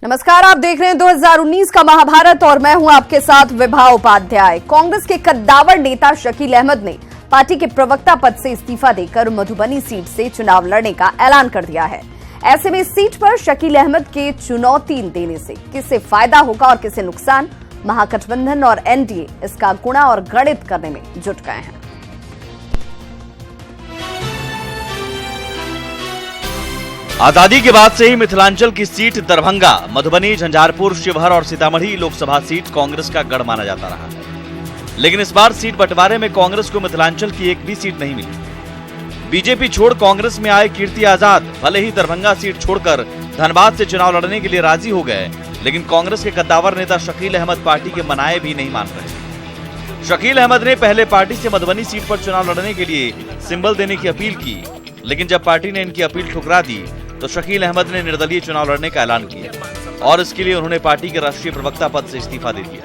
नमस्कार, आप देख रहे हैं 2019 का महाभारत और मैं हूं आपके साथ विभा उपाध्याय। कांग्रेस के कद्दावर नेता शकील अहमद ने पार्टी के प्रवक्ता पद से इस्तीफा देकर मधुबनी सीट से चुनाव लड़ने का ऐलान कर दिया है। ऐसे में इस सीट पर शकील अहमद के चुनौती देने से किसे फायदा होगा और किसे नुकसान, महागठबंधन और एनडीए इसका गुणा और गणित करने में जुट गए हैं। आजादी के बाद से ही मिथिलांचल की सीट दरभंगा, मधुबनी, झंझारपुर, शिवहर और सीतामढ़ी लोकसभा सीट कांग्रेस का गढ़ माना जाता रहा है। लेकिन इस बार सीट बंटवारे में कांग्रेस को मिथिलांचल की एक भी सीट नहीं मिली। बीजेपी छोड़ कांग्रेस में आए कीर्ति आजाद भले ही दरभंगा सीट छोड़कर धनबाद से चुनाव लड़ने के लिए राजी हो गए, लेकिन कांग्रेस के कद्दावर नेता शकील अहमद पार्टी के मनाए भी नहीं मान रहे। शकील अहमद ने पहले पार्टी से मधुबनी सीट पर चुनाव लड़ने के लिए सिंबल देने की अपील की, लेकिन जब पार्टी ने इनकी अपील ठुकरा दी तो शकील अहमद ने निर्दलीय चुनाव लड़ने का ऐलान किया और इसके लिए उन्होंने पार्टी के राष्ट्रीय प्रवक्ता पद से इस्तीफा दे दिया।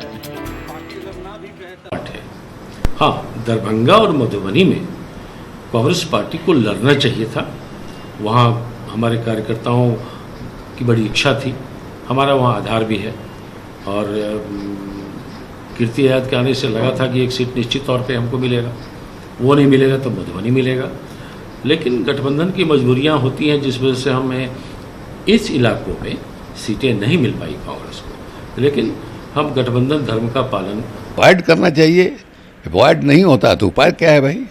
हाँ, दरभंगा और मधुबनी में कांग्रेस पार्टी को लड़ना चाहिए था। वहाँ हमारे कार्यकर्ताओं की बड़ी इच्छा थी, हमारा वहाँ आधार भी है और कीर्ति आजाद के आने से लगा था कि एक सीट निश्चित तौर पे हमको मिलेगा। वो नहीं मिलेगा तो मधुबनी मिलेगा, लेकिन गठबंधन की मजबूरियां होती हैं जिस वजह से हमें इस इलाकों में सीटें नहीं मिल पाई कांग्रेस को। लेकिन हम गठबंधन धर्म का पालन अवॉइड करना चाहिए। अवॉइड नहीं होता तो उपाय क्या है भाई,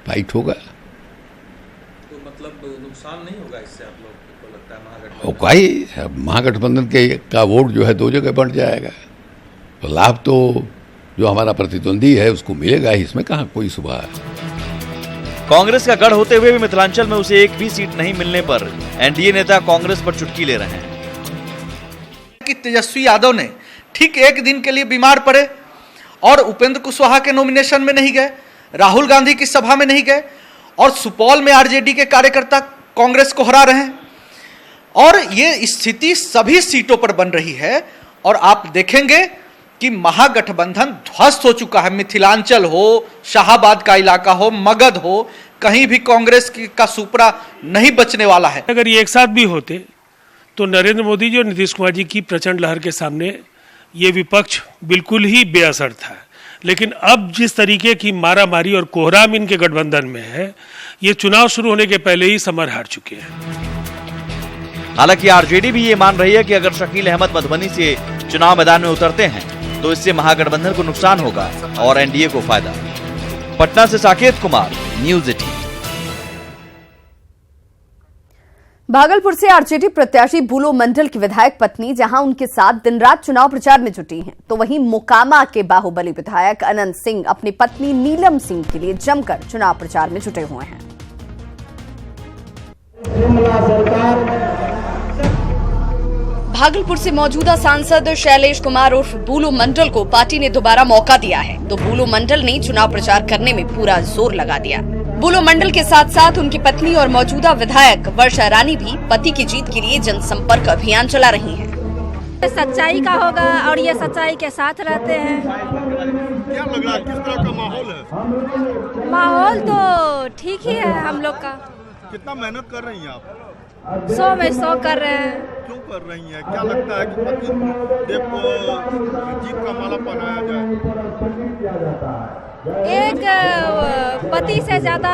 फाइट होगा। तो मतलब नुकसान नहीं होगा इससे, आप लोग को लगता है महागठबंधन महागठबंधन के का वोट जो है दो जगह बढ़ जाएगा, तो लाभ तो जो हमारा प्रतिद्वंदी है उसको मिलेगा, इसमें कहाँ कोई सुबह है। कांग्रेस का गढ़ होते हुए भी मिथिलांचल में उसे एक भी सीट नहीं मिलने पर एनडीए नेता कांग्रेस पर चुटकी ले रहे हैं कि तेजस्वी यादव ने ठीक एक दिन के लिए बीमार पड़े और उपेंद्र कुशवाहा के नॉमिनेशन में नहीं गए, राहुल गांधी की सभा में नहीं गए और सुपौल में आरजेडी के कार्यकर्ता कांग्रेस को हरा रहे हैं। और ये स्थिति सभी सीटों पर बन रही है और आप देखेंगे कि महागठबंधन ध्वस्त हो चुका है। मिथिलांचल हो, शाहाबाद का इलाका हो, मगध हो, कहीं भी कांग्रेस का सुपरा नहीं बचने वाला है। अगर ये एक साथ भी होते तो नरेंद्र मोदी जी और नीतीश कुमार जी की प्रचंड लहर के सामने ये विपक्ष बिल्कुल ही बेअसर था। लेकिन अब जिस तरीके की मारामारी और कोहराम इनके गठबंधन में है, ये चुनाव शुरू होने के पहले ही समर हार चुके हैं। हालांकि आरजेडी भी ये मान रही है कि अगर शकील अहमद मधुबनी से चुनाव मैदान में उतरते हैं तो इससे महागठबंधन को नुकसान होगा और एनडीए को फायदा। पटना से साकेत कुमार, न्यूज़ 18। भागलपुर से आरजेडी प्रत्याशी बुलो मंडल की विधायक पत्नी जहां उनके साथ दिन रात चुनाव प्रचार में जुटी हैं, तो वहीं मोकामा के बाहुबली विधायक अनंत सिंह अपनी पत्नी नीलम सिंह के लिए जमकर चुनाव प्रचार में जुटे हुए हैं। भागलपुर से मौजूदा सांसद शैलेश कुमार उर्फ बुलो मंडल को पार्टी ने दोबारा मौका दिया है, तो बुलो मंडल ने चुनाव प्रचार करने में पूरा जोर लगा दिया। बुलो मंडल के साथ साथ उनकी पत्नी और मौजूदा विधायक वर्षा रानी भी पति की जीत के लिए जनसंपर्क अभियान चला रही हैं। सच्चाई का होगा और ये सच्चाई के साथ रहते हैं। क्या लग रहा है, किस तरह का माहौल है? माहौल तो ठीक ही है हम लोग का। कितना मेहनत कर रही हैं आप? 100 में 100 कर रहे हैं। क्यों कर रही हैं? क्या लगता है कि पति देव को जीत का माला पहनाया जाए? एक पति से ज्यादा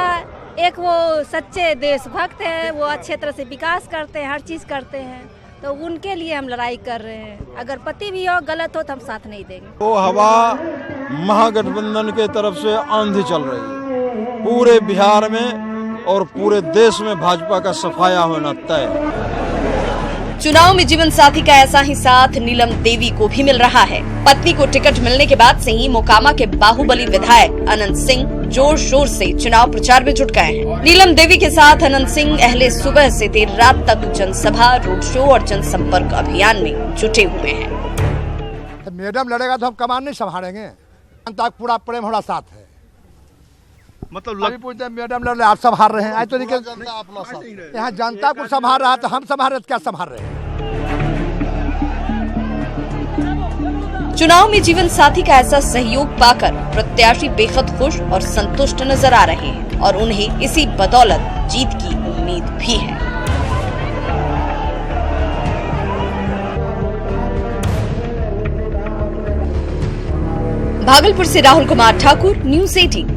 एक वो सच्चे देशभक्त है, वो अच्छे तरह से विकास करते हैं, हर चीज करते हैं, तो उनके लिए हम लड़ाई कर रहे हैं। अगर पति भी हो गलत हो तो हम साथ नहीं देंगे। वो हवा महागठबंधन के तरफ से आंधी चल रही है। पूरे बिहार में और पूरे देश में भाजपा का सफाया होना तय है। चुनाव में जीवन साथी का ऐसा ही साथ नीलम देवी को भी मिल रहा है। पत्नी को टिकट मिलने के बाद से ही मोकामा के बाहुबली विधायक अनंत सिंह जोर शोर से चुनाव प्रचार में जुट गए हैं। नीलम देवी के साथ अनंत सिंह अहले सुबह से देर रात तक जनसभा, रोड शो और जनसंपर्क अभियान में जुटे हुए हैं। मैडम लड़ेगा तो हम कमान नहीं संभालेंगे, जनता पूरा प्रेम हमारा साथ है। मतलब अभी पूछते हैं मैडम लड़ रहे, आप संभाल रहे हैं, आज तो यहाँ जनता को संभाल रहा है तो हम संभाल रहे, क्या संभाल रहे हैं? चुनाव में जीवन साथी का ऐसा सहयोग पाकर प्रत्याशी बेहद खुश और संतुष्ट नजर आ रहे हैं और उन्हें इसी बदौलत जीत की उम्मीद भी है। भागलपुर से राहुल कुमार ठाकुर, न्यूज़ 18।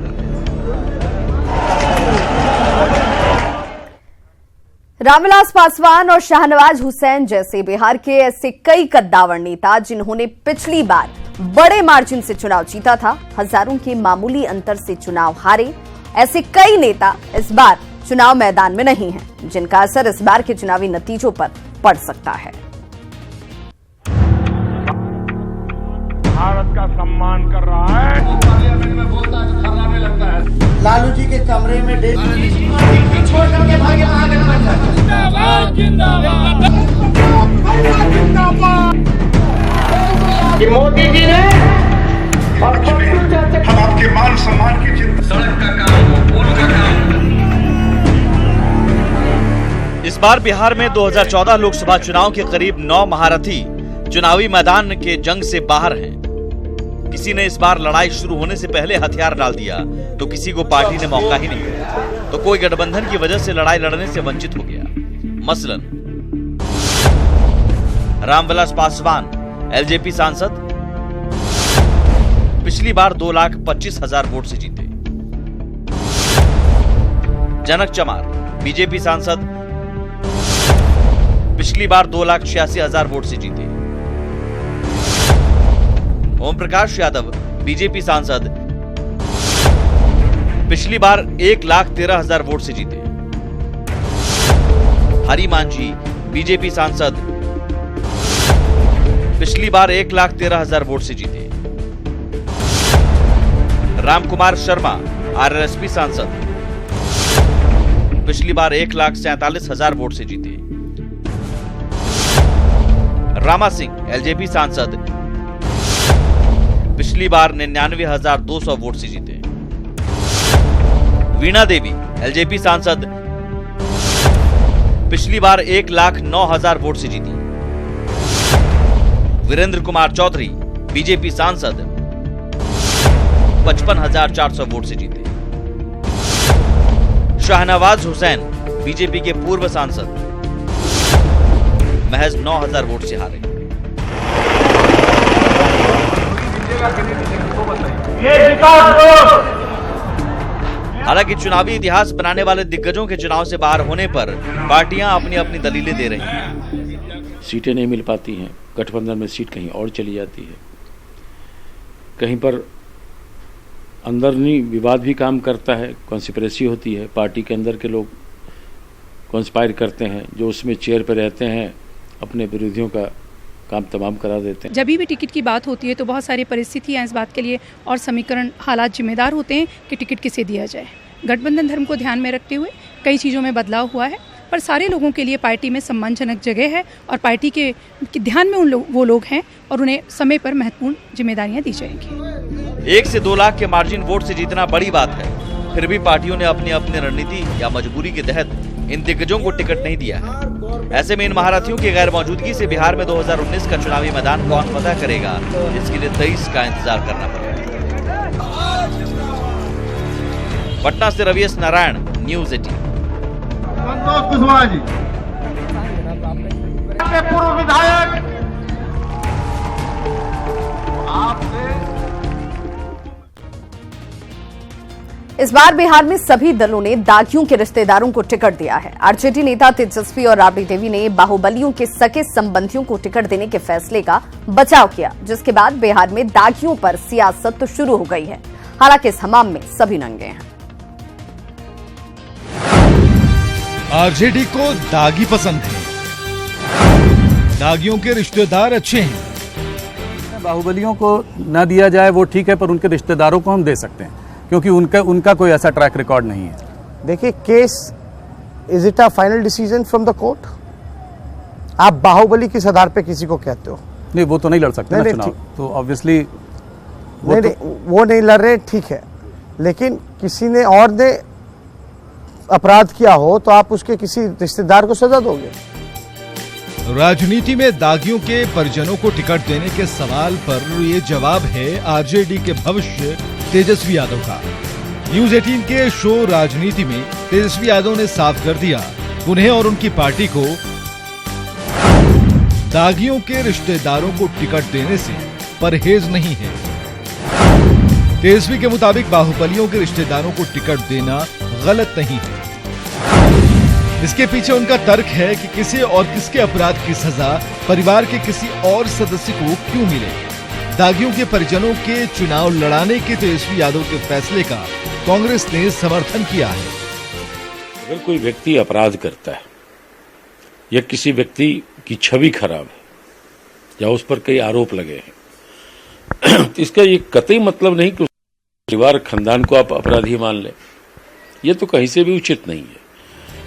रामविलास पासवान और शाहनवाज हुसैन जैसे बिहार के ऐसे कई कद्दावर नेता जिन्होंने पिछली बार बड़े मार्जिन से चुनाव जीता था, हजारों के मामूली अंतर से चुनाव हारे, ऐसे कई नेता इस बार चुनाव मैदान में नहीं हैं, जिनका असर इस बार के चुनावी नतीजों पर पड़ सकता है। भारत का सम्मान कर रहा है। पार्लियामेंट में बोलता है, थर्राने लगता है। लालू जी के कमरे में छोड़ करके भागे आगे जिंदाबाद जिंदाबाद मोदी जी ने और हम आपके मान सम्मान की चिंता, सड़क का काम, पुल का काम। इस बार बिहार में 2014 लोकसभा चुनाव के करीब 9 महारथी चुनावी मैदान के जंग से बाहर हैं। किसी ने इस बार लड़ाई शुरू होने से पहले हथियार डाल दिया तो किसी को पार्टी ने मौका ही नहीं दिया, तो कोई गठबंधन की वजह से लड़ाई लड़ने से वंचित हो गया। मसलन रामविलास पासवान एलजेपी सांसद पिछली बार 2,25,000 वोट से जीते। जनक चमार बीजेपी सांसद पिछली बार 2,86,000 वोट से जीते। ओम प्रकाश यादव बीजेपी सांसद पिछली बार 1,13,000 वोट से जीते। हरि मांझी बीजेपी सांसद पिछली बार 1,13,000 वोट से जीते। रामकुमार शर्मा आरएसपी सांसद पिछली बार 1,47,000 वोट से जीते। रामा सिंह एलजेपी सांसद पिछली बार 99,200 वोट से जीते। वीणा देवी एलजेपी सांसद पिछली बार 1,09,000 वोट से जीती। वीरेंद्र कुमार चौधरी बीजेपी सांसद 55,400 वोट से जीते। शाहनवाज हुसैन बीजेपी के पूर्व सांसद महज 9,000 वोट से हारे। हालांकि चुनावी इतिहास बनाने वाले दिग्गजों के चुनाव से बाहर होने पर पार्टियां अपनी अपनी दलीलें दे रही हैं। सीटें नहीं मिल पाती हैं, गठबंधन में सीट कहीं और चली जाती है, कहीं पर अंदरूनी विवाद भी काम करता है, कॉन्स्पिरेसी होती है, पार्टी के अंदर के लोग कॉन्स्पायर करते हैं, जो उसमें चेयर पर रहते हैं अपने विरोधियों का काम तमाम करा देते हैं। जब भी टिकट की बात होती है तो बहुत सारी परिस्थितियां इस बात के लिए और समीकरण हालात जिम्मेदार होते हैं कि टिकट किसे दिया जाए। गठबंधन धर्म को ध्यान में रखते हुए कई चीज़ों में बदलाव हुआ है, पर सारे लोगों के लिए पार्टी में सम्मानजनक जगह है और पार्टी के ध्यान में वो लोग हैं और उन्हें समय पर महत्वपूर्ण जिम्मेदारियां दी जाएंगी। 1 से 2 लाख के मार्जिन वोट से जीतना बड़ी बात है, फिर भी पार्टियों ने अपनी अपनी रणनीति या मजबूरी के तहत इन दिग्गजों को टिकट नहीं दिया है। ऐसे में इन महारथियों की गैर मौजूदगी से बिहार में 2019 का चुनावी मैदान कौन फतह करेगा, इसके लिए 23 का इंतजार करना पड़ेगा। पटना से रविश नारायण, न्यूज़ 18। संतोष कुशवाहा जी पूर्व विधायक इस बार बिहार में सभी दलों ने दागियों के रिश्तेदारों को टिकट दिया है। आरजेडी नेता तेजस्वी और राबड़ी देवी ने बाहुबलियों के सगे संबंधियों को टिकट देने के फैसले का बचाव किया, जिसके बाद बिहार में दागियों पर सियासत शुरू हो गई है। हालांकि इस हमाम में सभी नंगे हैं। आरजेडी को दागी पसंद है, दागियों के रिश्तेदार अच्छे हैं। बाहुबलियों को न दिया जाए वो ठीक है, पर उनके रिश्तेदारों को हम दे सकते हैं क्योंकि उनका कोई ऐसा ट्रैक रिकॉर्ड नहीं है। देखिए, case is it a final decision from the court? आप बाहुबली किस आधार पे किसी को कहते हो? नहीं, वो तो नहीं लड़ सकते ना चुनाव, तो ऑब्वियसली वो नहीं लड़ रहे, ठीक है, लेकिन किसी ने और ने अपराध किया हो तो आप उसके किसी रिश्तेदार को सजा दोगे? राजनीति में दागियों के परिजनों को टिकट देने के सवाल पर ये जवाब है आरजेडी के भविष्य तेजस्वी यादव का। न्यूज़ 18 के शो राजनीति में तेजस्वी यादव ने साफ कर दिया, उन्हें और उनकी पार्टी को दागियों के रिश्तेदारों को टिकट देने से परहेज नहीं है। तेजस्वी के मुताबिक बाहुबलियों के रिश्तेदारों को टिकट देना गलत नहीं है। इसके पीछे उनका तर्क है कि किसी और किसके अपराध की सजा परिवार के किसी और सदस्य को क्यों मिले। दागियों के परिजनों के चुनाव लड़ाने के तेजस्वी यादव के फैसले का कांग्रेस ने समर्थन किया है। अगर कोई व्यक्ति अपराध करता है या किसी व्यक्ति की छवि खराब है या उस पर कई आरोप लगे हैं तो इसका ये कतई मतलब नहीं कि परिवार खानदान को आप अपराधी मान लें। ये तो कहीं से भी उचित नहीं है।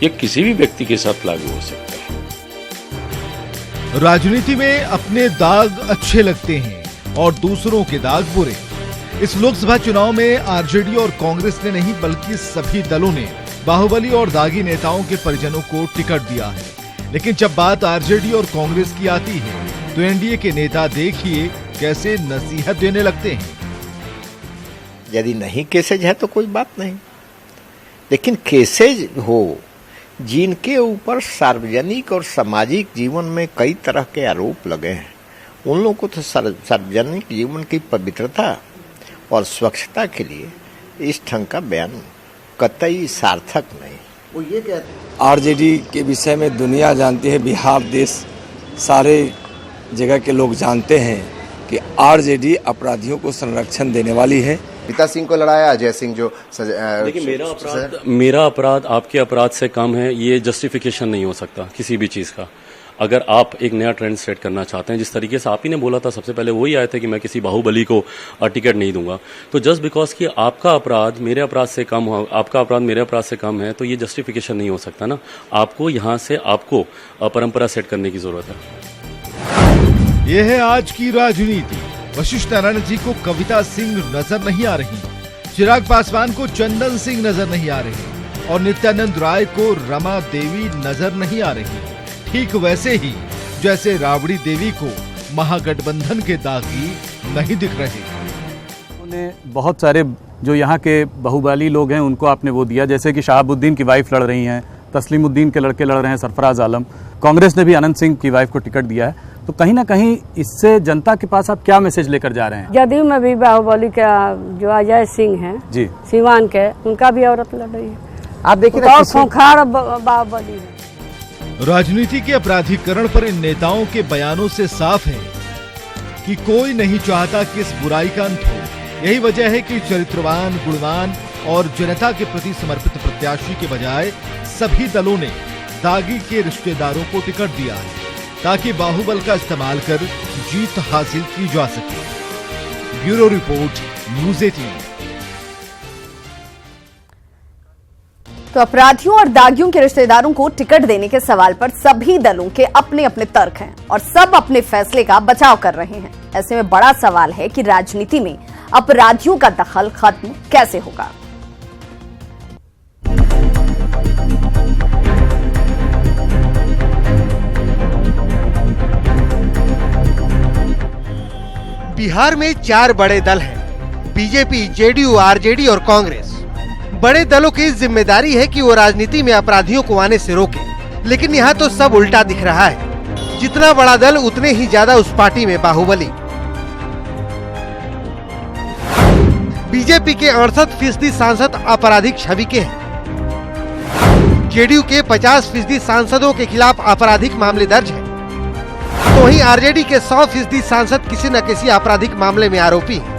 ये किसी भी व्यक्ति के साथ लागू हो सकता है। राजनीति में अपने दाग अच्छे लगते हैं और दूसरों के दाग बुरे। इस लोकसभा चुनाव में आरजेडी और कांग्रेस ने नहीं बल्कि सभी दलों ने बाहुबली और दागी नेताओं के परिजनों को टिकट दिया है। लेकिन जब बात आरजेडी और कांग्रेस की आती है तो एनडीए के नेता देखिए कैसे नसीहत देने लगते हैं। यदि नहीं केसेज है तो कोई बात नहीं, लेकिन केसेज हो जिनके ऊपर सार्वजनिक और सामाजिक जीवन में कई तरह के आरोप लगे हैं, उन लोगों को तो सार्वजनिक जीवन की पवित्रता और स्वच्छता के लिए इस ढंग का बयान कतई सार्थक नहीं। वो ये कहते हैं आरजेडी के विषय में दुनिया जानती है, बिहार देश सारे जगह के लोग जानते हैं कि आरजेडी अपराधियों को संरक्षण देने वाली है। पिता सिंह को लड़ाया, अजय सिंह जो देखिए मेरा अपराध आपके अपराध से कम है, ये जस्टिफिकेशन नहीं हो सकता किसी भी चीज़ का। अगर आप एक नया ट्रेंड सेट करना चाहते हैं, जिस तरीके से आप ही ने बोला था सबसे पहले वही आए थे कि मैं किसी बाहुबली को टिकट नहीं दूंगा, तो जस्ट बिकॉज कि आपका अपराध मेरे अपराध से कम हो, आपका अपराध मेरे अपराध से कम है, तो ये जस्टिफिकेशन नहीं हो सकता ना। आपको यहाँ से आपको परंपरा सेट करने की जरूरत है। यह है आज की राजनीति। वशिष्ठ नारायण जी को कविता सिंह नजर नहीं आ रही, चिराग पासवान को चंदन सिंह नजर नहीं आ रही और नित्यानंद राय को रमा देवी नजर नहीं आ रही। ठीक वैसे ही जैसे राबड़ी देवी को महागठबंधन के दागी नहीं दिख रहे। उन्होंने बहुत सारे जो यहाँ के बाहुबली लोग हैं उनको आपने वो दिया, जैसे कि शहाबुद्दीन की वाइफ लड़ रही हैं, तस्लीमुद्दीन के लड़के लड़ रहे हैं, सरफराज आलम। कांग्रेस ने भी अनंत सिंह की वाइफ को टिकट दिया है। तो कहीं ना कहीं इससे जनता के पास आप क्या मैसेज लेकर जा रहे हैं? जदयू में भी बाहुबली का जो अजय सिंह है जी सिवान के, उनका भी औरत लड़ रही है। आप देखिए बाहुबली है। राजनीति के अपराधीकरण पर इन नेताओं के बयानों से साफ है कि कोई नहीं चाहता कि इस बुराई का अंत हो। यही वजह है कि चरित्रवान, गुणवान और जनता के प्रति समर्पित प्रत्याशी के बजाय सभी दलों ने दागी के रिश्तेदारों को टिकट दिया है ताकि बाहुबल का इस्तेमाल कर जीत हासिल की जा सके। Bureau report, news 18। तो अपराधियों और दागियों के रिश्तेदारों को टिकट देने के सवाल पर सभी दलों के अपने अपने तर्क हैं और सब अपने फैसले का बचाव कर रहे हैं। ऐसे में बड़ा सवाल है कि राजनीति में अपराधियों का दखल खत्म कैसे होगा। बिहार में 4 बड़े दल हैं, बीजेपी, जेडीयू, आरजेडी और कांग्रेस। बड़े दलों की जिम्मेदारी है कि वो राजनीति में अपराधियों को आने से रोके, लेकिन यहाँ तो सब उल्टा दिख रहा है। जितना बड़ा दल उतने ही ज्यादा उस पार्टी में बाहुबली। बीजेपी के 68% सांसद आपराधिक छवि के हैं। जेडीयू के 50% सांसदों के खिलाफ आपराधिक मामले दर्ज है, तो वहीं आरजेडी के 100% सांसद किसी न किसी आपराधिक मामले में आरोपी हैं।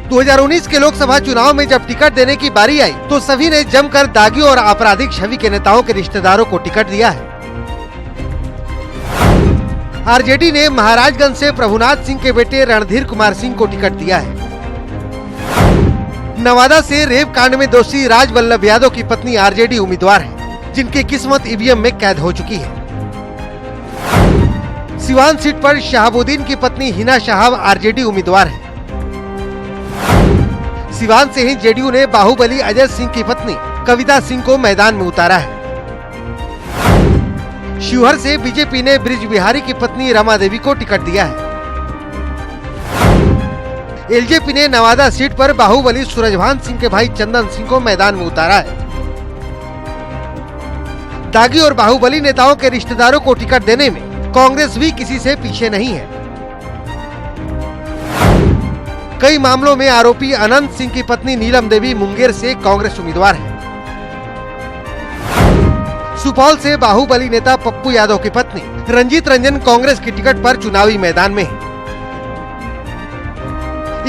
2019 के लोकसभा चुनाव में जब टिकट देने की बारी आई तो सभी ने जमकर दागियों और आपराधिक छवि के नेताओं के रिश्तेदारों को टिकट दिया है। आरजेडी ने महाराजगंज से प्रभुनाथ सिंह के बेटे रणधीर कुमार सिंह को टिकट दिया है। नवादा से रेप कांड में दोषी राजवल्लभ यादव की पत्नी आरजेडी उम्मीदवार है, जिनकी किस्मत ईवीएम में कैद हो चुकी है। सिवान सीट पर शहाबुद्दीन की पत्नी हिना शहाब आरजेडी उम्मीदवार है। सिवान से ही जेडीयू ने बाहुबली अजय सिंह की पत्नी कविता सिंह को मैदान में उतारा है। शिवहर से बीजेपी ने ब्रिज बिहारी की पत्नी रमा देवी को टिकट दिया है। एलजेपी ने नवादा सीट पर बाहुबली सूरजभान सिंह के भाई चंदन सिंह को मैदान में उतारा है। दागी और बाहुबली नेताओं के रिश्तेदारों को टिकट देने में कांग्रेस भी किसी से पीछे नहीं है। कई मामलों में आरोपी अनंत सिंह की पत्नी नीलम देवी मुंगेर से कांग्रेस उम्मीदवार है। सुपौल से बाहुबली नेता पप्पू यादव की पत्नी रंजीत रंजन कांग्रेस की टिकट पर चुनावी मैदान में है।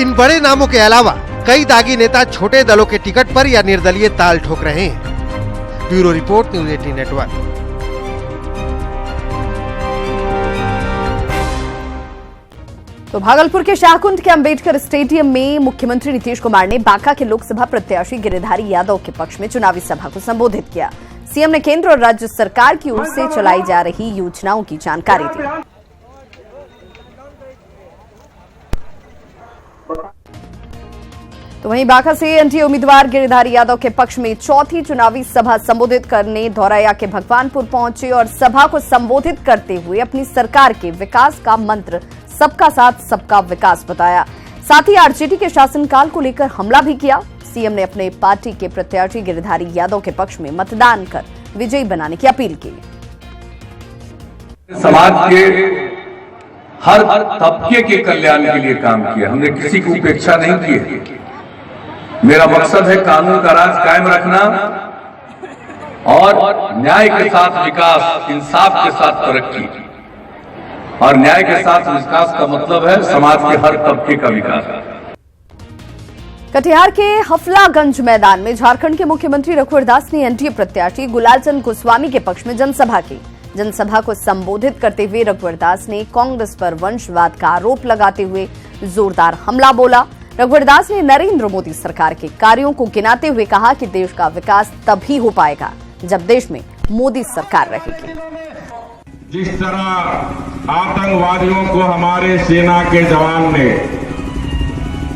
इन बड़े नामों के अलावा कई दागी नेता छोटे दलों के टिकट पर या निर्दलीय ताल ठोक रहे हैं। Bureau report, news 18 network. तो भागलपुर के शाहकुंड के अंबेडकर स्टेडियम में मुख्यमंत्री नीतीश कुमार ने बांका के लोकसभा प्रत्याशी गिरिधारी यादव के पक्ष में चुनावी सभा को संबोधित किया। सीएम ने केंद्र और राज्य सरकार की ओर से चलाई जा रही योजनाओं की जानकारी दी। तो वहीं बांका से एनडीए उम्मीदवार गिरिधारी यादव के पक्ष में चौथी चुनावी सभा संबोधित करने धौरैया के भगवानपुर पहुंचे और सभा को संबोधित करते हुए अपनी सरकार के विकास का मंत्र सबका साथ सबका विकास बताया। साथ ही आरजेडी के शासनकाल को लेकर हमला भी किया। सीएम ने अपने पार्टी के प्रत्याशी गिरिधारी यादव के पक्ष में मतदान कर विजयी बनाने की अपील की। समाज के हर तबके के कल्याण के लिए काम किया, हमने किसी की उपेक्षा नहीं की है। मेरा मकसद है कानून का राज कायम रखना और न्याय के साथ विकास, इंसाफ के साथ तरक्की। और न्याय के साथ विकास का मतलब है समाज के हर तबके का विकास। कटिहार के हफलागंज मैदान में झारखंड के मुख्यमंत्री रघुवर दास ने एनडीए प्रत्याशी गुलालचंद गोस्वामी के पक्ष में जनसभा की। जनसभा को संबोधित करते हुए रघुवर दास ने कांग्रेस पर वंशवाद का आरोप लगाते हुए जोरदार हमला बोला। रघुवर दास ने नरेंद्र मोदी सरकार के कार्यों को गिनाते हुए कहा कि देश का विकास तभी हो पाएगा जब देश में मोदी सरकार रहेगी। जिस तरह आतंकवादियों को हमारे सेना के जवान ने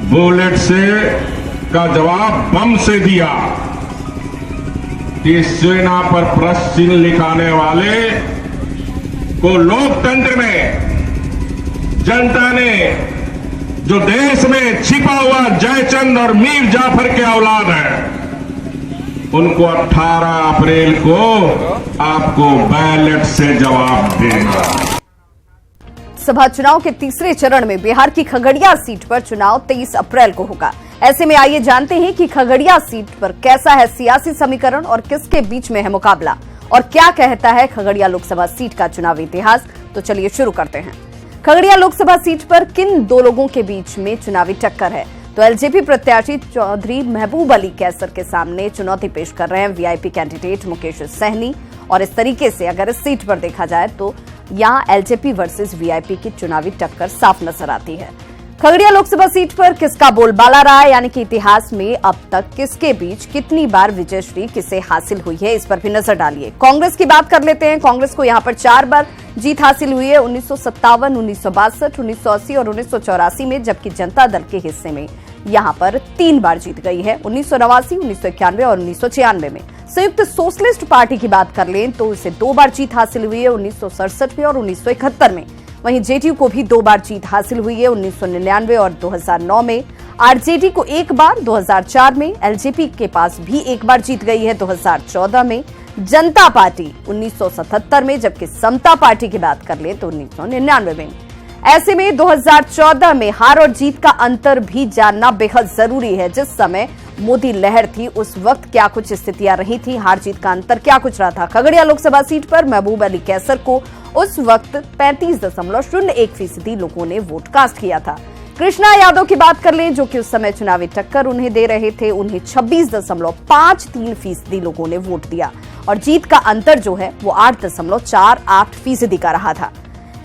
बुलेट से का जवाब बम से दिया, कि सेना पर प्रश्न चिन्ह लिखाने वाले को लोकतंत्र में जनता ने, जो देश में छिपा हुआ जयचंद और मीर जाफर के औलाद है, उनको 18 अप्रैल को आपको बैलेट से जवाब देना। सभा चुनाव के तीसरे चरण में बिहार की खगड़िया सीट पर चुनाव 23 अप्रैल को होगा। ऐसे में आइए जानते हैं कि खगड़िया सीट पर कैसा है सियासी समीकरण और किसके बीच में है मुकाबला और क्या कहता है खगड़िया लोकसभा सीट का चुनावी इतिहास। तो चलिए शुरू करते हैं। खगड़िया लोकसभा सीट पर किन दो लोगों के बीच में चुनावी टक्कर है? तो एलजेपी प्रत्याशी चौधरी महबूब अली कैसर के सामने चुनौती पेश कर रहे हैं वीआईपी कैंडिडेट मुकेश सहनी। और इस तरीके से अगर इस सीट पर देखा जाए तो यहां एलजेपी वर्सेस वीआईपी की चुनावी टक्कर साफ नजर आती है। खगड़िया लोकसभा सीट पर किसका बोलबाला रहा है, यानी कि इतिहास में अब तक किसके बीच कितनी बार विजयश्री किसे हासिल हुई है, इस पर भी नजर डालिए। कांग्रेस की बात कर लेते हैं। कांग्रेस को यहां पर 4 बार जीत हासिल हुई है, 1957, 1962, 1980 और 1984 में, जबकि जनता दल के हिस्से में यहां पर 3 बार जीत गई है, 1989, 1991 और 1996 में। संयुक्त सोशलिस्ट पार्टी की बात कर लें तो उसे 2 बार जीत हासिल हुई है, 1967 में और 1971 में। वहीं जेडीयू को भी 2 बार जीत हासिल हुई है, 1999 और 2009 में। आरजेडी को 1 बार 2004 में, एलजेपी के पास भी 1 बार जीत गई है 2014 में, जनता पार्टी 1977 में, जबकि समता पार्टी की बात कर ले तो 1999 में। ऐसे में 2014 में हार और जीत का अंतर भी जानना बेहद जरूरी है। जिस समय मोदी लहर थी उस वक्त क्या कुछ स्थितियां रही थी, हार जीत का अंतर क्या कुछ रहा था। खगड़िया लोकसभा सीट पर महबूब अली कैसर को उस वक्त 35.01% लोगों ने वोट कास्ट किया था। कृष्णा यादव की बात कर लें जो कि उस समय चुनावी टक्कर उन्हें दे रहे थे, उन्हें 26.53% लोगों ने वोट दिया और जीत का अंतर जो है वो 8.48% का रहा था।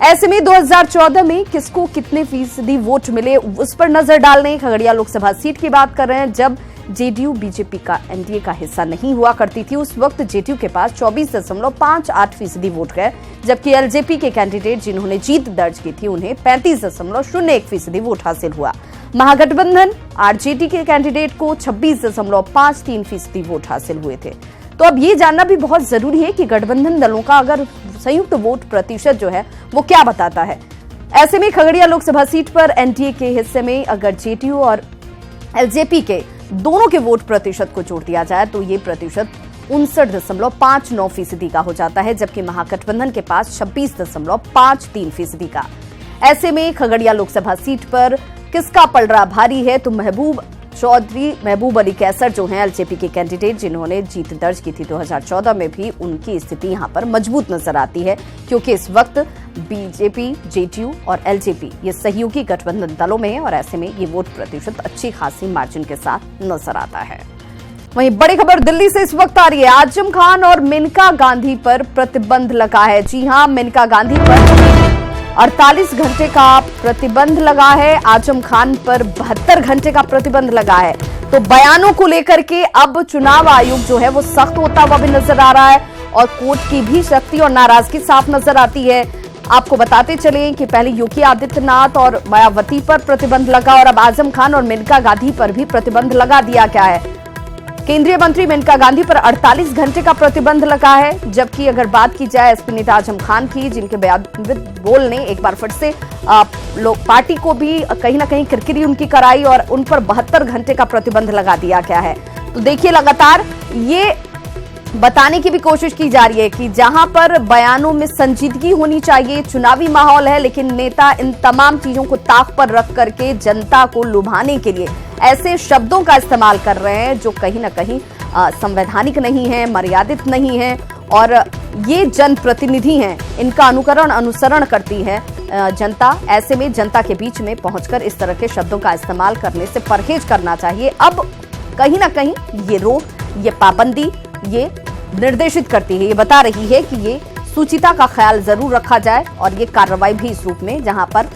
ऐसे में 2014 में किसको कितने फीसदी वोट मिले उस पर नजर डालने खगड़िया लोकसभा सीट की बात कर रहे हैं। जब जेडीयू बीजेपी का एनडीए का हिस्सा नहीं हुआ करती थी उस वक्त जेडीयू के पास 24.58% वोट गए, जबकि एलजेपी के कैंडिडेट जिन्होंने जीत दर्ज की थी उन्हें 35.01% वोट हासिल हुआ। महागठबंधन आरजेडी के कैंडिडेट को 26.53% वोट हासिल हुए थे। तो अब ये जानना भी बहुत जरूरी है कि गठबंधन दलों का अगर संयुक्त वोट प्रतिशत जो है वो क्या बताता है। ऐसे में खगड़िया लोकसभा सीट पर एनडीए के हिस्से में अगर जेडीयू और एलजेपी के दोनों के वोट प्रतिशत को जोड़ दिया जाए तो ये प्रतिशत 59.59% का हो जाता है, जबकि महागठबंधन के पास 26.53% का। ऐसे में खगड़िया लोकसभा सीट पर किसका पलड़ा भारी है, तो महबूब अली कैसर जो हैं एलजेपी के कैंडिडेट, जिन्होंने जीत दर्ज की थी 2014 में भी, उनकी स्थिति यहां पर मजबूत नजर आती है, क्योंकि इस वक्त बीजेपी, जेडीयू और एलजेपी ये सहयोगी गठबंधन दलों में है और ऐसे में ये वोट प्रतिशत अच्छी खासी मार्जिन के साथ नजर आता है। वहीं बड़ी खबर दिल्ली से इस वक्त आ रही है। आजम खान और मेनका गांधी पर प्रतिबंध लगा है। जी हां, मेनका गांधी पर 48 घंटे का प्रतिबंध लगा है, आजम खान पर 72 घंटे का प्रतिबंध लगा है। तो बयानों को लेकर के अब चुनाव आयोग जो है वो सख्त होता हुआ भी नजर आ रहा है और कोर्ट की भी सख्ती और नाराजगी साफ नजर आती है। आपको बताते चले कि पहले योगी आदित्यनाथ और मायावती पर प्रतिबंध लगा और अब आजम खान और मेनका गांधी पर भी प्रतिबंध लगा दिया गया है। केंद्रीय मंत्री मेनका गांधी पर 48 घंटे का प्रतिबंध लगा है, जबकि अगर बात की जाए एसपी नेता आजम खान की, जिनके बयानविद बोल ने एक बार फिर से लोग पार्टी को भी कहीं ना कहीं किरकिरी उनकी कराई और उन पर 72 घंटे का प्रतिबंध लगा दिया गया है। तो देखिए, लगातार ये बताने की भी कोशिश की जा रही है कि जहां पर बयानों में संजीदगी होनी चाहिए, चुनावी माहौल है, लेकिन नेता इन तमाम चीजों को ताक पर रख करके जनता को लुभाने के लिए ऐसे शब्दों का इस्तेमाल कर रहे हैं जो कहीं ना कहीं संवैधानिक नहीं है, मर्यादित नहीं है और ये जनप्रतिनिधि हैं, इनका अनुसरण करती है जनता। ऐसे में जनता के बीच में पहुंचकर इस तरह के शब्दों का इस्तेमाल करने से परहेज करना चाहिए। अब कहीं ना कहीं ये रोक, ये पाबंदी ये निर्देशित करती है, ये बता रही है कि ये सूचिता का ख्याल जरूर रखा जाए और ये कार्रवाई भी इस रूप में, जहां पर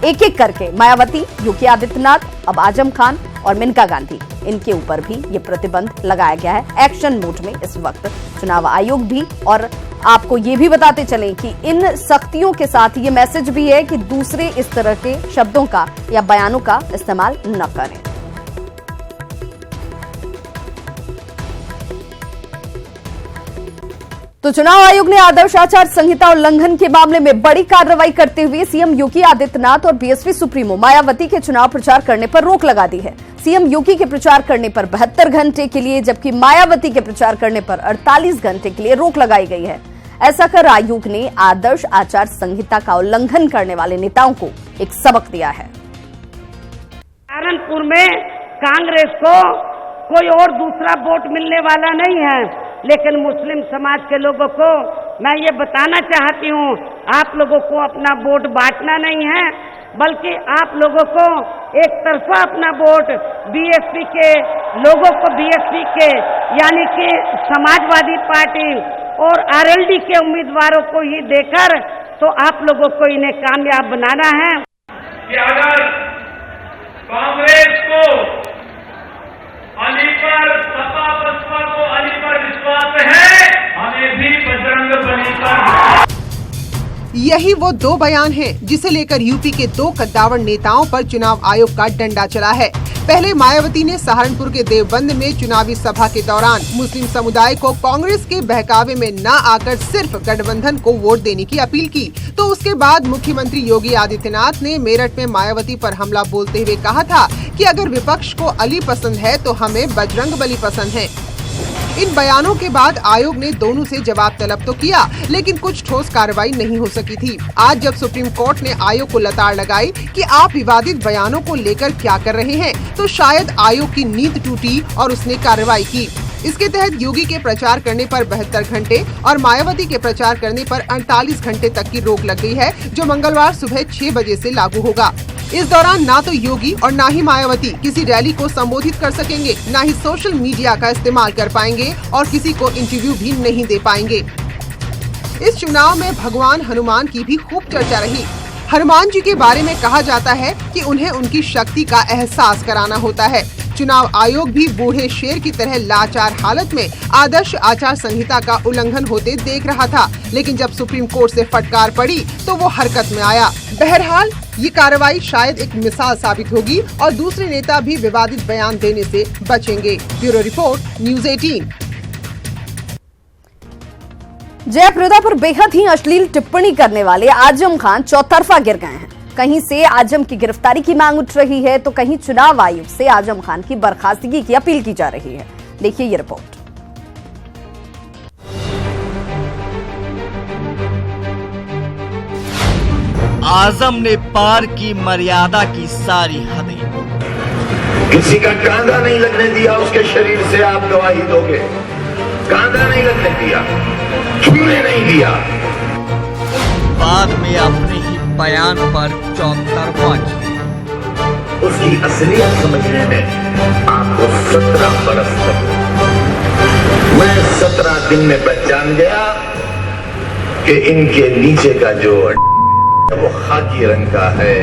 एक एक करके मायावती, योगी आदित्यनाथ, अब आजम खान और मेनका गांधी, इनके ऊपर भी ये प्रतिबंध लगाया गया है एक्शन मोड में इस वक्त चुनाव आयोग भी। और आपको ये भी बताते चलें कि इन सख्तियों के साथ ये मैसेज भी है कि दूसरे इस तरह के शब्दों का या बयानों का इस्तेमाल न करें। तो चुनाव आयोग ने आदर्श आचार संहिता उल्लंघन के मामले में बड़ी कार्रवाई करते हुए सीएम योगी आदित्यनाथ और बीएसपी सुप्रीमो मायावती के चुनाव प्रचार करने पर रोक लगा दी है। सीएम योगी के प्रचार करने पर 72 घंटे के लिए, जबकि मायावती के प्रचार करने पर 48 घंटे के लिए रोक लगाई गई है। ऐसा कर आयोग ने आदर्श आचार संहिता का उल्लंघन करने वाले नेताओं को एक सबक दिया है। सहारनपुर में कांग्रेस को कोई और दूसरा वोट मिलने वाला नहीं है, लेकिन मुस्लिम समाज के लोगों को मैं ये बताना चाहती हूँ, आप लोगों को अपना वोट बांटना नहीं है, बल्कि आप लोगों को एक तरफा अपना वोट बीएसपी के लोगों को, बीएसपी के यानी कि समाजवादी पार्टी और आरएलडी के उम्मीदवारों को ही देकर तो आप लोगों को इन्हें कामयाब बनाना है। कि अगर कांग्रेस को अली पर, सपा बसपा को अली पर विश्वास है, हमें भी बजरंगबली पर। यही वो दो बयान हैं जिसे लेकर यूपी के दो कद्दावर नेताओं पर चुनाव आयोग का डंडा चला है। पहले मायावती ने सहारनपुर के देवबंद में चुनावी सभा के दौरान मुस्लिम समुदाय को कांग्रेस के बहकावे में न आकर सिर्फ गठबंधन को वोट देने की अपील की, तो उसके बाद मुख्यमंत्री योगी आदित्यनाथ ने मेरठ में मायावती पर हमला बोलते हुए कहा था कि अगर विपक्ष को अली पसंद है तो हमें बजरंगबली पसंद है। इन बयानों के बाद आयोग ने दोनों से जवाब तलब तो किया, लेकिन कुछ ठोस कार्रवाई नहीं हो सकी थी। आज जब सुप्रीम कोर्ट ने आयोग को लताड़ लगाई कि आप विवादित बयानों को लेकर क्या कर रहे हैं, तो शायद आयोग की नींद टूटी और उसने कार्रवाई की। इसके तहत योगी के प्रचार करने पर 72 घंटे और मायावती के प्रचार करने पर 48 घंटे तक की रोक लग गई है, जो मंगलवार सुबह 6 बजे से लागू होगा। इस दौरान ना तो योगी और ना ही मायावती किसी रैली को संबोधित कर सकेंगे, ना ही सोशल मीडिया का इस्तेमाल कर पाएंगे और किसी को इंटरव्यू भी नहीं दे पाएंगे। इस चुनाव में भगवान हनुमान की भी खूब चर्चा रही। हनुमान जी के बारे में कहा जाता है कि उन्हें उनकी शक्ति का एहसास कराना होता है। चुनाव आयोग भी बूढ़े शेर की तरह लाचार हालत में आदर्श आचार संहिता का उल्लंघन होते देख रहा था, लेकिन जब सुप्रीम कोर्ट से फटकार पड़ी तो वो हरकत में आया। बहरहाल ये कार्रवाई शायद एक मिसाल साबित होगी और दूसरे नेता भी विवादित बयान देने से बचेंगे। Bureau report, news 18। जयप्रदा पर बेहद ही अश्लील टिप्पणी करने वाले आजम खान चौतरफा गिर गए हैं। कहीं से आजम की गिरफ्तारी की मांग उठ रही है तो कहीं चुनाव आयोग से आजम खान की बर्खास्तगी की अपील की जा रही है। देखिए ये रिपोर्ट। आजम ने पार की मर्यादा की सारी हदें। किसी का कांधा नहीं लगने दिया उसके शरीर से, आप गवाही दोगे। कांधा नहीं लगने दिया, छूने नहीं दिया। बाद में अपने ही बयान पर चौतरफा किया। उसकी असलियत समझने में आपको 17 बरस लगे। मैं 17 दिन में पहचान गया कि इनके नीचे का जो वो खाकी रंग का है।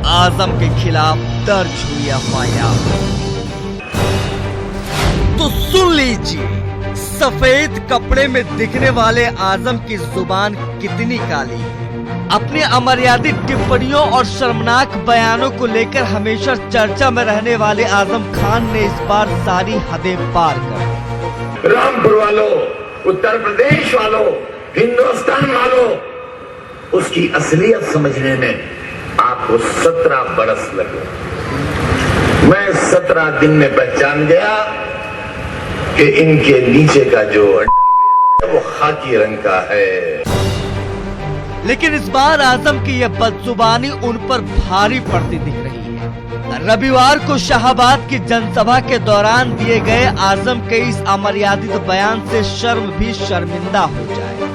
आजम के खिलाफ दर्ज हुई एफआईआर। तो सुन लीजिए, सफेद कपड़े में दिखने वाले आजम की जुबान कितनी काली है। अपने अमर्यादित टिप्पणियों और शर्मनाक बयानों को लेकर हमेशा चर्चा में रहने वाले आजम खान ने इस बार सारी हदें पार कर दी। रामपुर वालों, उत्तर प्रदेश वालों, हिंदुस्तान वालों, उसकी असलियत समझने में आपको 17 बरस लगे। मैं 17 दिन में पहचान गया कि इनके नीचे का जो वो खाकी रंग का है। लेकिन इस बार आजम की यह बदजुबानी उन पर भारी पड़ती दिख रही है। रविवार को शाहबाद की जनसभा के दौरान दिए गए आजम के इस अमर्यादित बयान से शर्म भी शर्मिंदा हो जाए।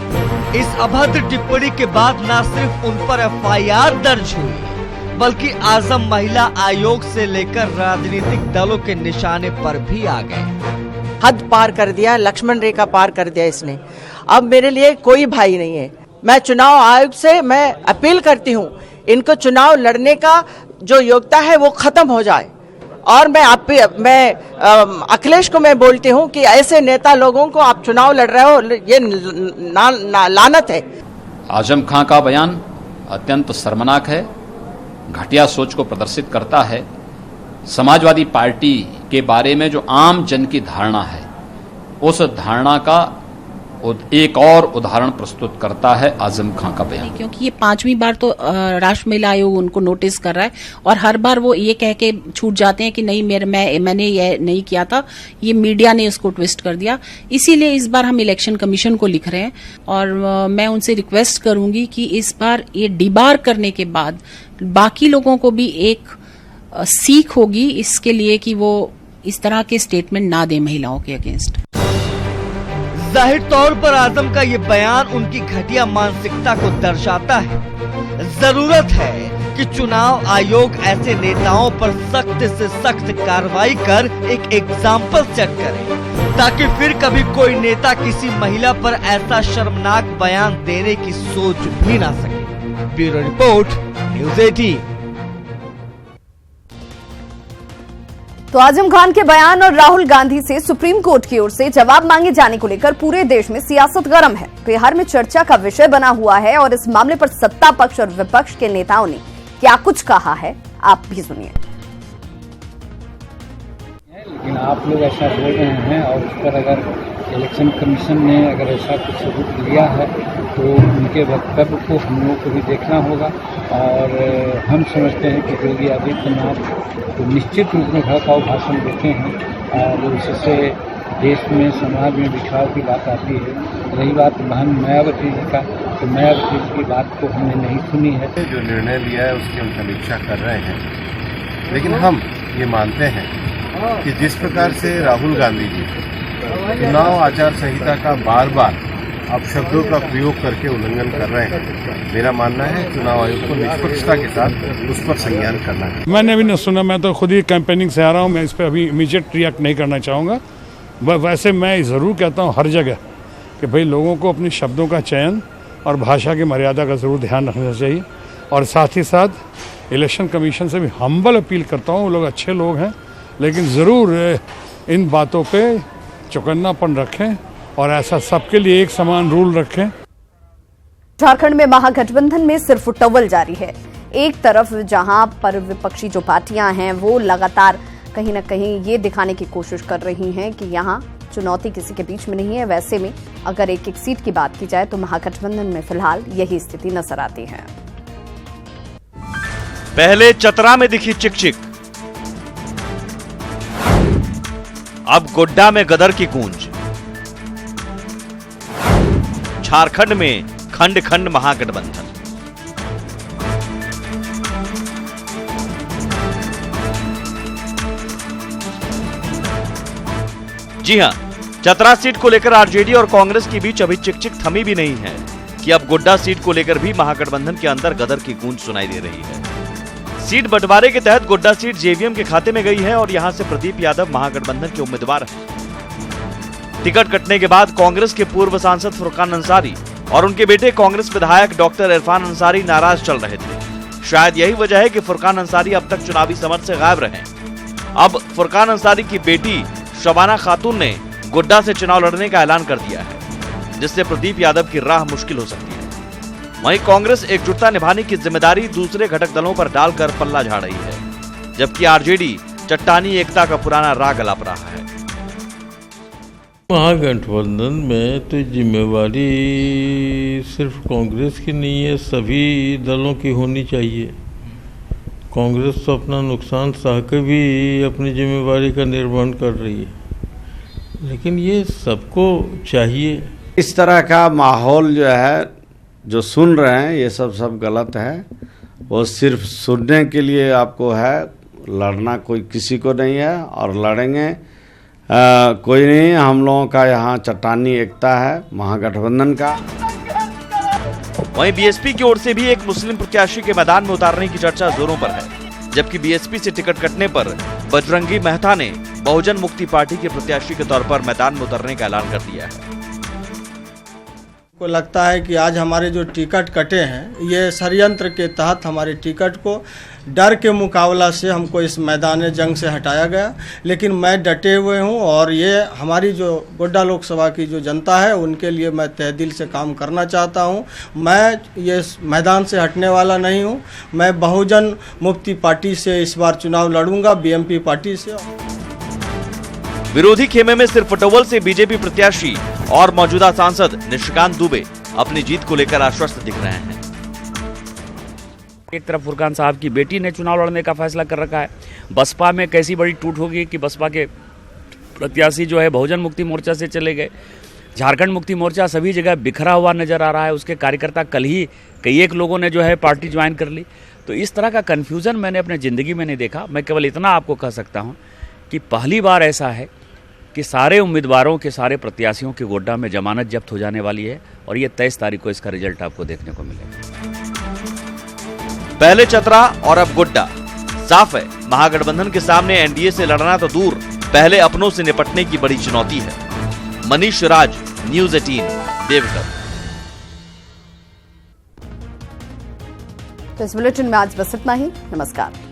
इस अभद्र टिप्पणी के बाद न सिर्फ उन पर एफआईआर दर्ज हुई, बल्कि आजम महिला आयोग से लेकर राजनीतिक दलों के निशाने पर भी आ गए। हद पार कर दिया, लक्ष्मण रेखा पार कर दिया इसने। अब मेरे लिए कोई भाई नहीं है। मैं चुनाव आयोग से मैं अपील करती हूँ, इनको चुनाव लड़ने का जो योग्यता है वो खत्म हो जाए। और मैं अखिलेश को मैं बोलती हूँ कि ऐसे नेता लोगों को आप चुनाव लड़ रहे हो, ये लानत है। आजम खां का बयान अत्यंत शर्मनाक है, घटिया सोच को प्रदर्शित करता है। समाजवादी पार्टी के बारे में जो आम जन की धारणा है, उस धारणा का एक और उदाहरण प्रस्तुत करता है आजम खां का बयान। क्योंकि ये 5वीं बार तो राष्ट्रीय महिला आयोग उनको नोटिस कर रहा है और हर बार वो ये कह के छूट जाते हैं कि नहीं मैंने ये नहीं किया था, ये मीडिया ने उसको ट्विस्ट कर दिया। इसीलिए इस बार हम इलेक्शन कमीशन को लिख रहे हैं और मैं उनसे रिक्वेस्ट करूंगी कि इस बार ये डिबार करने के बाद बाकी लोगों को भी एक सीख होगी इसके लिए कि वो इस तरह के स्टेटमेंट ना दें महिलाओं के अगेंस्ट। जाहिर तौर पर आजम का ये बयान उनकी घटिया मानसिकता को दर्शाता है। जरूरत है कि चुनाव आयोग ऐसे नेताओं पर सख्त से सख्त कार्रवाई कर एक एग्जाम्पल सेट करे, ताकि फिर कभी कोई नेता किसी महिला पर ऐसा शर्मनाक बयान देने की सोच भी ना सके। Bureau report, news 18। तो आजम खान के बयान और राहुल गांधी से सुप्रीम कोर्ट की ओर से जवाब मांगे जाने को लेकर पूरे देश में सियासत गर्म है, बिहार में चर्चा का विषय बना हुआ है और इस मामले पर सत्ता पक्ष और विपक्ष के नेताओं ने क्या कुछ कहा है, आप भी सुनिए। लेकिन आप लोग ऐसा बोल रहे हैं और उस पर अगर इलेक्शन कमीशन ने अगर ऐसा कुछ सबूत लिया है तो उनके वक्तव्य को हम लोगों को भी देखना होगा। और हम समझते हैं कि योगी आदित्यनाथ तो निश्चित रूप में भड़काऊ भाषण देते हैं और इससे देश में समाज में बिछाव की बात आती है। रही बात बहन मायावती जी का, तो मायावती जी की बात को हमने नहीं सुनी है। जो निर्णय लिया है उसकी हम समीक्षा कर रहे हैं, लेकिन हम ये मानते हैं कि जिस प्रकार से राहुल गांधी जी चुनाव आचार संहिता का बार बार आप शब्दों का प्रयोग करके उल्लंघन कर रहे हैं, मेरा मानना है चुनाव आयोग को निष्पक्षता के साथ उस पर संज्ञान करना है। मैंने भी नहीं सुना, मैं तो खुद ही कैंपेनिंग से आ रहा हूँ, मैं इस पर अभी इमीडिएट रिएक्ट नहीं करना चाहूँगा। वैसे मैं ज़रूर कहता हूँ हर जगह कि भाई लोगों को अपने शब्दों का चयन और भाषा की मर्यादा का ज़रूर ध्यान रखना चाहिए। और साथ ही साथ इलेक्शन कमीशन से भी हम्बल अपील करता हूँ, वो लोग अच्छे लोग हैं, लेकिन ज़रूर इन बातों पे चौकन्नापन रखें और ऐसा सबके लिए एक समान रूल रखें। झारखंड में महागठबंधन में सिर्फ टवल जारी है। एक तरफ जहां पर विपक्षी जो पार्टियां हैं वो लगातार कहीं न कहीं ये दिखाने की कोशिश कर रही हैं कि यहां चुनौती किसी के बीच में नहीं है, वैसे में अगर एक एक सीट की बात की जाए तो महागठबंधन में फिलहाल यही स्थिति नजर आती है। पहले चतरा में दिखी चिकचिक, अब गोड्डा में गदर की गूंज। झारखंड में खंड खंड महागठबंधन, जी हां, चतरा सीट को लेकर आरजेडी और कांग्रेस के बीच अभी चिकचिक थमी भी नहीं है कि अब गोड्डा सीट को लेकर भी महागठबंधन के अंदर गदर की गूंज सुनाई दे रही है। सीट बंटवारे के तहत गोड्डा सीट जेवीएम के खाते में गई है और यहां से प्रदीप यादव महागठबंधन के उम्मीदवार हैं। टिकट कटने के बाद कांग्रेस के पूर्व सांसद फुरकान अंसारी और उनके बेटे कांग्रेस विधायक डॉक्टर इरफान अंसारी नाराज चल रहे थे। शायद यही वजह है कि फुरकान अंसारी अब तक चुनावी समर से गायब रहे। अब फुरकान अंसारी की बेटी शबाना खातून ने गोड्डा से चुनाव लड़ने का ऐलान कर दिया है, जिससे प्रदीप यादव की राह मुश्किल हो सकती है। वहीं कांग्रेस एकजुटता निभाने की जिम्मेदारी दूसरे घटक दलों पर डालकर पल्ला झाड़ रही है, जबकि आरजेडी चट्टानी एकता का पुराना राग अलाप रहा है। महागठबंधन में तो जिम्मेवारी सिर्फ कांग्रेस की नहीं है, सभी दलों की होनी चाहिए। कांग्रेस तो अपना नुकसान सह के भी अपनी जिम्मेवारी का निर्वहन कर रही है, लेकिन ये सबको चाहिए। इस तरह का माहौल जो है, जो सुन रहे हैं, ये सब गलत है। वो सिर्फ सुनने के लिए आपको है, लड़ना कोई किसी को नहीं है और लड़ेंगे कोई नहीं। हम लोगों का यहाँ चट्टानी एकता है महागठबंधन का। वहीं बीएसपी की ओर से भी एक मुस्लिम प्रत्याशी के मैदान में उतारने की चर्चा जोरों पर है, जबकि बीएसपी से टिकट कटने पर बजरंगी मेहता ने बहुजन मुक्ति पार्टी के प्रत्याशी के तौर पर मैदान में उतरने का ऐलान कर दिया है। को लगता है कि आज हमारे जो टिकट कटे हैं, ये षड्यंत्र के तहत हमारे टिकट को डर के मुकाबला से हमको इस मैदान जंग से हटाया गया। लेकिन मैं डटे हुए हूँ और ये हमारी जो गोड्डा लोकसभा की जो जनता है, उनके लिए मैं तहे दिल से काम करना चाहता हूँ। मैं ये मैदान से हटने वाला नहीं हूँ। मैं बहुजन मुक्ति पार्टी से इस बार चुनाव लड़ूंगा, बीएमपी पार्टी से। विरोधी खेमे में सिर्फ पटोवल से बीजेपी प्रत्याशी और मौजूदा सांसद निशिकांत दुबे अपनी जीत को लेकर आश्वस्त दिख रहे हैं। एक तरफ फुरकान साहब की बेटी ने चुनाव लड़ने का फैसला कर रखा है। बसपा में कैसी बड़ी टूट होगी कि बसपा के प्रत्याशी जो है बहुजन मुक्ति मोर्चा से चले गए। झारखंड मुक्ति मोर्चा सभी जगह बिखरा हुआ नजर आ रहा है। उसके कार्यकर्ता कल ही कई एक लोगों ने जो है पार्टी ज्वाइन कर ली। तो इस तरह का कन्फ्यूजन मैंने अपने ज़िंदगी में नहीं देखा। मैं केवल इतना आपको कह सकता हूँ कि पहली बार ऐसा है कि सारे उम्मीदवारों के, सारे प्रत्याशियों की गोड्डा में जमानत जब्त हो जाने वाली है और ये 23 तारीख को इसका रिजल्ट आपको देखने को मिलेगा। पहले चतरा और अब गोड्डा। साफ है, महागठबंधन के सामने एनडीए से लड़ना तो दूर, पहले अपनों से निपटने की बड़ी चुनौती है। मनीष राज, न्यूज़ 18, देवघर। तो इस बुलेटिन में आज बस इतना ही। नमस्कार।